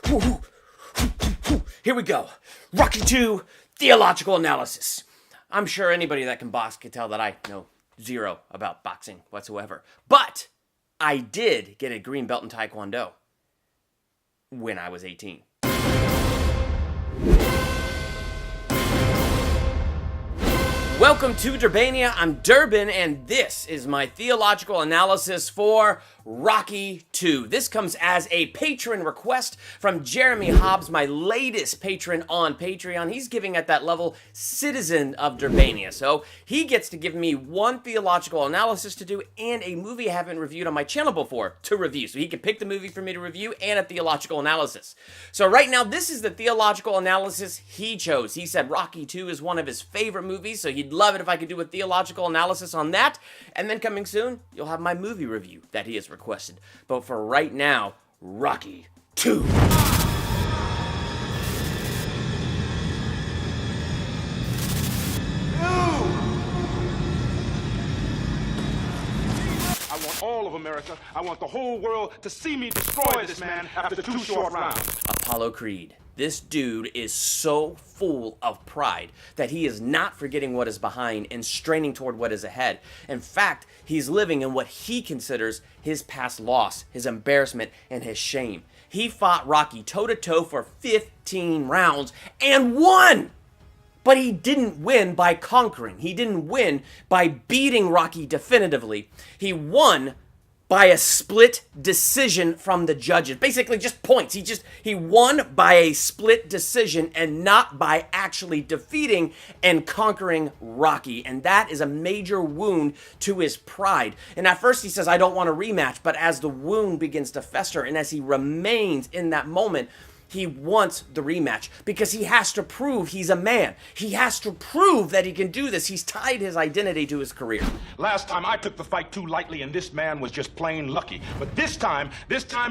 Here we go. Rocky 2, Theological Analysis. I'm sure anybody that can box can tell that I know zero about boxing whatsoever. But I did get a green belt in Taekwondo when I was 18. Welcome to Durbania. I'm Durbin, and this is my theological analysis for Rocky 2. This comes as a patron request from Jeremy Hobbs, my latest patron on Patreon. He's giving at that level citizen of Durbania. So he gets to give me one theological analysis to do and a movie I haven't reviewed on my channel before to review. So he can pick the movie for me to review and a theological analysis. So right now, this is the theological analysis he chose. He said Rocky 2 is one of his favorite movies, so he'd love it if I could do a theological analysis on that. And then coming soon, you'll have my movie review that he has requested. But for right now, Rocky 2. I want all of America, I want the whole world to see me destroy this man after 2 short rounds. Apollo Creed. This dude is so full of pride that he is not forgetting what is behind and straining toward what is ahead. In fact, he's living in what he considers his past loss, his embarrassment, and his shame. He fought Rocky toe-to-toe for 15 rounds and won! But he didn't win by conquering. He didn't win by beating Rocky definitively. He won by a split decision from the judges. Basically just points. He won by a split decision and not by actually defeating and conquering Rocky. And that is a major wound to his pride. And at first he says, I don't want a rematch. But as the wound begins to fester and as he remains in that moment, he wants the rematch because he has to prove he's a man. He has to prove that he can do this. He's tied his identity to his career. Last time I took the fight too lightly and this man was just plain lucky. But this time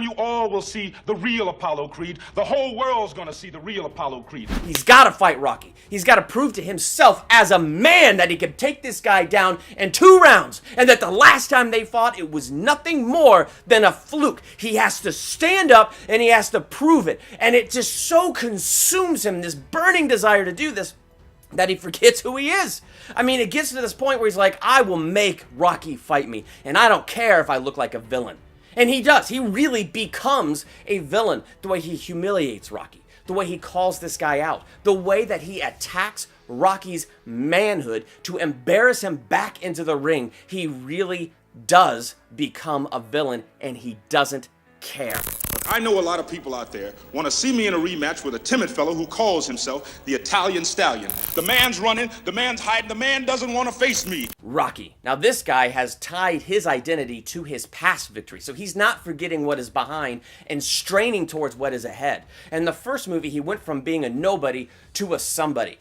you all will see the real Apollo Creed. The whole world's gonna see the real Apollo Creed. He's gotta fight Rocky. He's gotta prove to himself as a man that he can take this guy down in 2 rounds and that the last time they fought, it was nothing more than a fluke. He has to stand up and he has to prove it. And it just so consumes him, this burning desire to do this, that he forgets who he is. I mean, it gets to this point where he's like, I will make Rocky fight me, and I don't care if I look like a villain. And he does. He really becomes a villain. The way he humiliates Rocky, the way he calls this guy out, the way that he attacks Rocky's manhood to embarrass him back into the ring. He really does become a villain, and he doesn't care. I know a lot of people out there want to see me in a rematch with a timid fellow who calls himself the Italian Stallion. The man's running, the man's hiding, the man doesn't want to face me. Rocky. Now this guy has tied his identity to his past victory, so he's not forgetting what is behind and straining towards what is ahead. In the first movie, he went from being a nobody to a somebody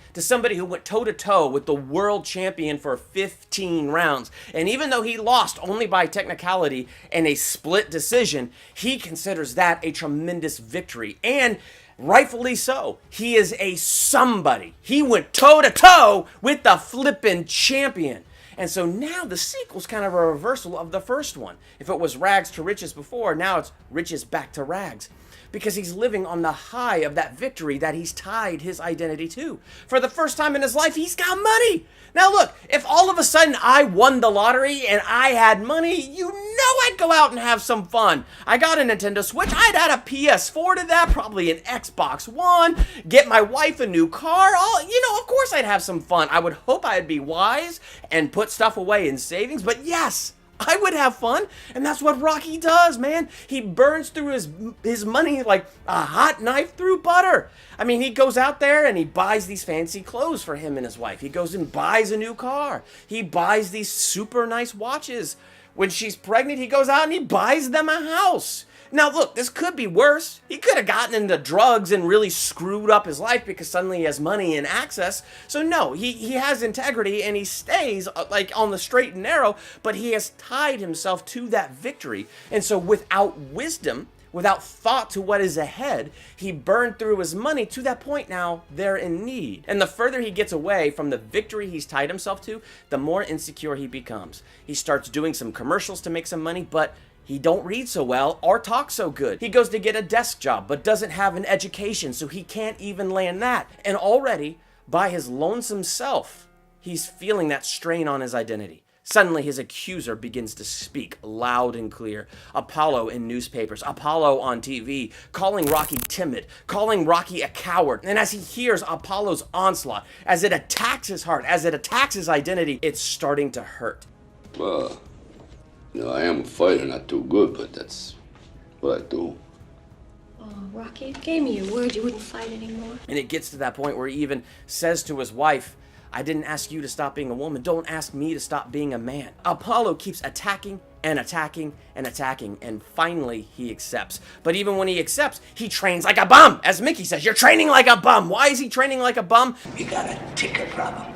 who went toe-to-toe with the world champion for 15 rounds. And even though he lost only by technicality and a split decision, he considers that a tremendous victory. And rightfully so. He is a somebody. He went toe-to-toe with the flippin' champion. And so now the sequel's kind of a reversal of the first one. If it was rags to riches before, now it's riches back to rags. Because he's living on the high of that victory that he's tied his identity to. For the first time in his life, he's got money. Now look, if all of a sudden I won the lottery and I had money, you know I'd go out and have some fun. I got a Nintendo Switch, I'd add a PS4 to that, probably an Xbox One, get my wife a new car, of course I'd have some fun. I would hope I'd be wise and put stuff away in savings, but yes, I would have fun, and that's what Rocky does, man. He burns through his money like a hot knife through butter. I mean, he goes out there and he buys these fancy clothes for him and his wife. He goes and buys a new car. He buys these super nice watches. When she's pregnant, he goes out and he buys them a house. Now, look, this could be worse. He could have gotten into drugs and really screwed up his life because suddenly he has money and access. So no, he has integrity and he stays like on the straight and narrow, but he has tied himself to that victory. And so without wisdom, without thought to what is ahead, he burned through his money to that point now they're in need. And the further he gets away from the victory he's tied himself to, the more insecure he becomes. He starts doing some commercials to make some money, but He don't read so well or talk so good. He goes to get a desk job, but doesn't have an education, so he can't even land that. And already, by his lonesome self, he's feeling that strain on his identity. Suddenly, his accuser begins to speak loud and clear. Apollo in newspapers, Apollo on TV, calling Rocky timid, calling Rocky a coward. And as he hears Apollo's onslaught, as it attacks his heart, as it attacks his identity, it's starting to hurt. Well, I am a fighter, not too good, but that's what I do. Oh, Rocky, you gave me your word you wouldn't fight anymore. And it gets to that point where he even says to his wife, I didn't ask you to stop being a woman. Don't ask me to stop being a man. Apollo keeps attacking and attacking and attacking, and finally he accepts. But even when he accepts, he trains like a bum. As Mickey says, you're training like a bum. Why is he training like a bum? You got a ticker problem.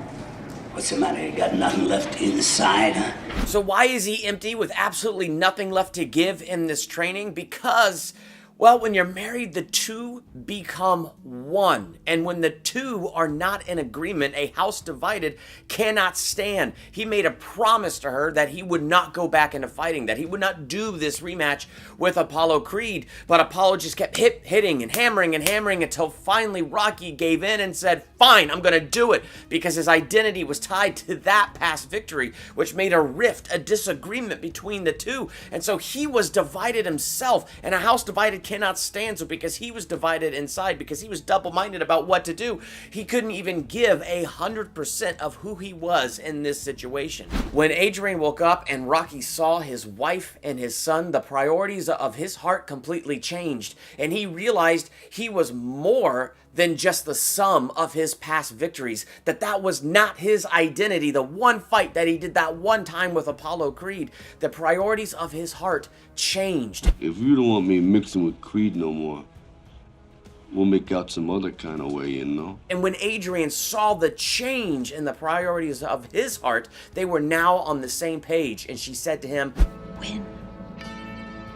What's the matter? You got nothing left inside, huh? So why is he empty with absolutely nothing left to give in this training? Because, well, when you're married, the two become one. And when the two are not in agreement, a house divided cannot stand. He made a promise to her that he would not go back into fighting, that he would not do this rematch with Apollo Creed. But Apollo just kept hitting and hammering until finally Rocky gave in and said, fine, I'm going to do it. Because his identity was tied to that past victory, which made a rift, a disagreement between the two. And so he was divided himself, and a house divided cannot stand. So because he was divided inside, because he was double-minded about what to do, he couldn't even give 100% of who he was in this situation. When Adrian woke up and Rocky saw his wife and his son, the priorities of his heart completely changed, and he realized he was more than just the sum of his past victories, that was not his identity. The one fight that he did that one time with Apollo Creed, the priorities of his heart changed. If you don't want me mixing with Creed no more, we'll make out some other kind of way, you know? And when Adrian saw the change in the priorities of his heart, they were now on the same page, and she said to him, Win.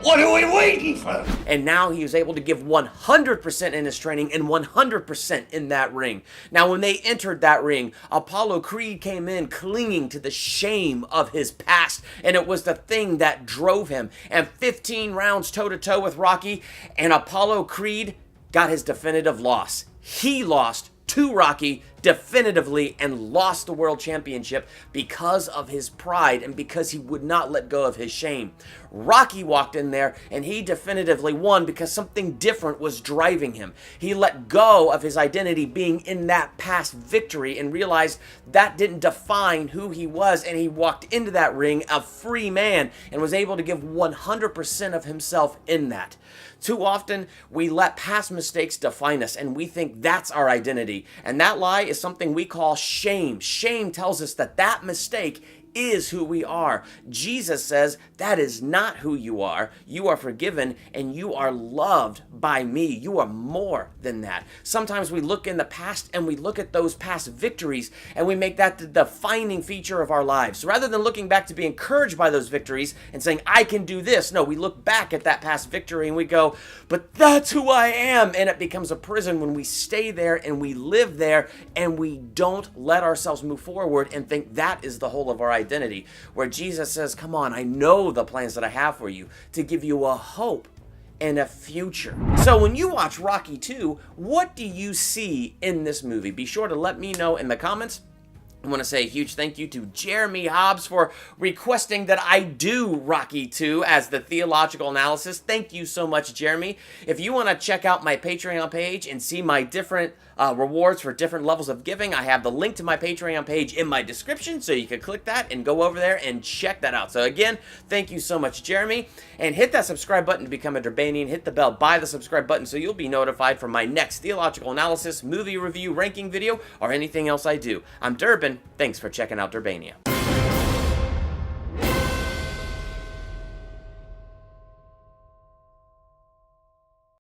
What are we waiting for? and now he was able to give 100% in his training and 100% in that ring. Now, when they entered that ring, Apollo Creed came in clinging to the shame of his past, and it was the thing that drove him. And 15 rounds toe-to-toe with Rocky, and Apollo Creed got his definitive loss. He lost to Rocky definitively and lost the world championship because of his pride and because he would not let go of his shame. Rocky walked in there and he definitively won because something different was driving him. He let go of his identity being in that past victory and realized that didn't define who he was, and he walked into that ring a free man and was able to give 100% of himself in that. Too often, we let past mistakes define us, and we think that's our identity. And that lie is something we call shame. Shame tells us that that mistake is who we are. Jesus says that is not who you are. You are forgiven and you are loved by me. You are more than that. Sometimes we look in the past and we look at those past victories and we make that the defining feature of our lives. So rather than looking back to be encouraged by those victories and saying, I can do this, no, we look back at that past victory and we go, but that's who I am. And it becomes a prison when we stay there and we live there and we don't let ourselves move forward and think that is the whole of our identity, where Jesus says, come on, I know the plans that I have for you to give you a hope and a future. So when you watch Rocky 2, what do you see in this movie? Be sure to let me know in the comments. I want to say a huge thank you to Jeremy Hobbs for requesting that I do Rocky 2 as the theological analysis. Thank you so much, Jeremy. If you want to check out my Patreon page and see my different rewards for different levels of giving, I have the link to my Patreon page in my description, so you can click that and go over there and check that out. So again, thank you so much, Jeremy. And hit that subscribe button to become a Durbanian. Hit the bell by the subscribe button so you'll be notified for my next theological analysis, movie review, ranking video, or anything else I do. I'm Durbin. Thanks for checking out Durbania.